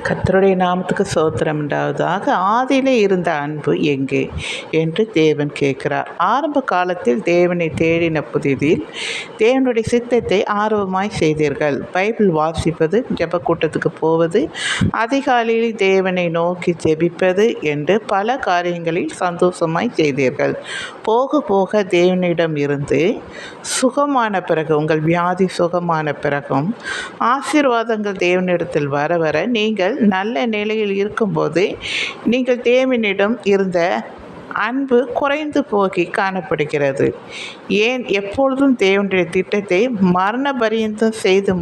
கர்த்தருடைய நாமத்துக்கு ஸ்தோத்திரம் உண்டாவதாக. ஆதியிலே இருந்த அன்பு எங்கே என்று தேவன் கேட்கிறார். ஆரம்ப காலத்தில் தேவனை தேடின புதிதில் தேவனுடைய சித்தத்தை ஆர்வமாய் செய்தீர்கள். பைபிள் வாசிப்பது, ஜெப கூட்டத்துக்கு போவது, அதிகாலையில் தேவனை நோக்கி ஜெபிப்பது என்று பல காரியங்களில் சந்தோஷமாய் செய்தீர்கள். போக போக தேவனிடம் இருந்து சுகமான பிறகு, உங்கள் வியாதி சுகமான பிறகும் ஆசீர்வாதங்கள் தேவனிடத்தில் வர வர நீங்கள் நல்ல நிலையில் இருக்கும்போது நீங்கள் தேவனிடம் இருந்த அன்பு குறைந்து போகி காணப்படுகிறது. ஏன் எப்பொழுதும் தேவனுடைய திட்டத்தை மரண பரியந்தம் செய்து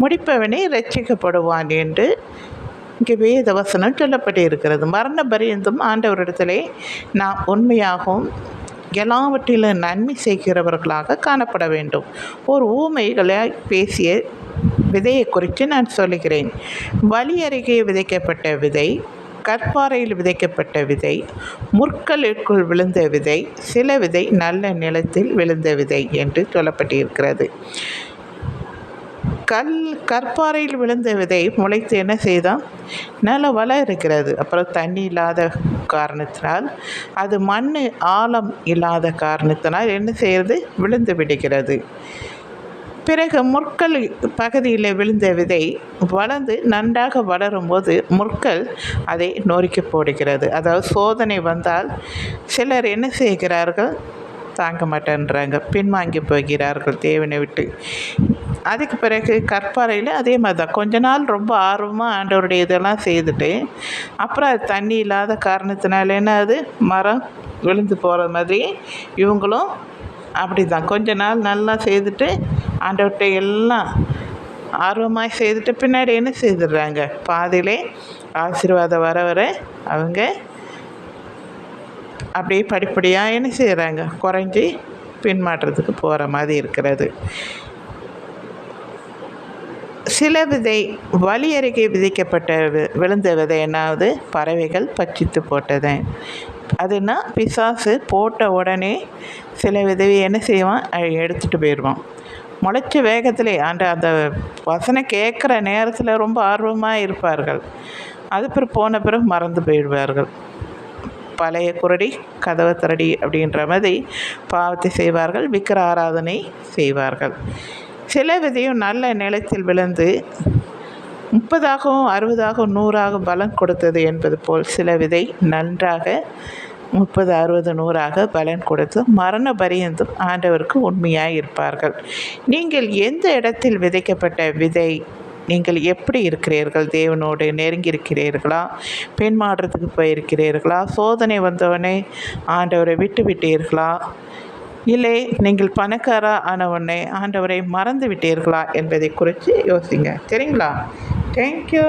முடிப்பவனே ரட்சிக்கப்படுவான் என்று இங்கே வேத வசனம் சொல்லப்பட்டு இருக்கிறது. மரண பரியந்தம் ஆண்டவரிடத்திலே நாம் உண்மையாகவும் எல்லாவற்றிலும் நன்மை செய்கிறவர்களாக காணப்பட வேண்டும். ஒரு ஊமைகளை பேசிய விதையை குறித்து நான் சொல்லுகிறேன். வழி அருகே விதைக்கப்பட்ட விதை, கற்பாறையில் விதைக்கப்பட்ட விதை, முற்களுக்குள் விழுந்த விதை, சில விதை நல்ல நிலத்தில் விழுந்த விதை என்று சொல்லப்பட்டிருக்கிறது. கற்பாறையில் விழுந்த விதை முளைத்து என்ன செய்தால் நல்ல வளம் இருக்கிறது. அப்புறம் தண்ணி இல்லாத காரணத்தினால், அது மண் ஆழம் இல்லாத காரணத்தினால் என்ன செய்கிறது, விழுந்து விடுகிறது. பிறகு முற்கள் பகுதியில் விழுந்த விதை வளர்ந்து நன்றாக வளரும்போது முற்கள் அதை நொறுக்கி போடுகிறது. அதாவது சோதனை வந்தால் சிலர் என்ன செய்கிறார்கள், தாங்க மாட்டேன்றாங்க, பின்வாங்கி போகிறார்கள் தேவனை விட்டு. அதுக்கு பிறகு கற்பாறையில் அதே மாதிரி தான் கொஞ்ச நாள் ரொம்ப ஆர்வமாக ஆண்டவருடைய இதெல்லாம் செய்துட்டு அப்புறம் அது தண்ணி இல்லாத காரணத்தினால என்ன, அது மரம் விழுந்து போகிற மாதிரி இவங்களும் அப்படி தான் கொஞ்ச நாள் நல்லா செய்துட்டு ஆண்டவர்கிட்ட எல்லாம் ஆர்வமாக செய்துட்டு பின்னாடி என்ன செய்துடுறாங்க, பாதியிலே ஆசீர்வாதம் வர வர அவங்க அப்படியே படிப்படியாக என்ன செய்கிறாங்க, குறைஞ்சி பின்மாற்றத்துக்கு போகிற மாதிரி இருக்கிறது. சில விதை வழி அருகே விதைக்கப்பட்ட விழுந்த விதை என்னாவது, பறவைகள் பட்சித்து போட்டது. அதுனா பிசாசு போட்ட உடனே சில விதவை என்ன செய்வான், எடுத்துகிட்டு போயிடுவான். முளைச்ச வேகத்திலே அந்த வசனம் கேட்குற நேரத்தில் ரொம்ப ஆர்வமாக இருப்பார்கள். அது பிறகு போன பிறகு மறந்து போயிடுவார்கள். பழைய குரடி கதவை திரடி அப்படின்ற மாதிரி பாவத்தை செய்வார்கள், விக்கிர ஆராதனை செய்வார்கள். சில விதையும் நல்ல நிலத்தில் விழுந்து 30ஆகவும் 60ஆகவும் 100ஆக பலன் கொடுத்தது என்பது போல் சில விதை நன்றாக 30, 60, 100ஆக பலன் கொடுத்து மரண பரியந்தும் ஆண்டவருக்கு உண்மையாக இருப்பார்கள். நீங்கள் எந்த இடத்தில் விதைக்கப்பட்ட விதை, நீங்கள் எப்படி இருக்கிறீர்கள், தேவனோடு நெருங்கி இருக்கிறீர்களா, பெண் மாற்றத்துக்கு போயிருக்கிறீர்களா, சோதனை வந்தவனே ஆண்டவரை விட்டு விட்டீர்களா, இல்லை நீங்கள் பணக்காரா ஆனவனே ஆண்டவரை மறந்து விட்டீர்களா என்பதை குறித்து யோசிங்க. சரிங்களா? தேங்க்யூ.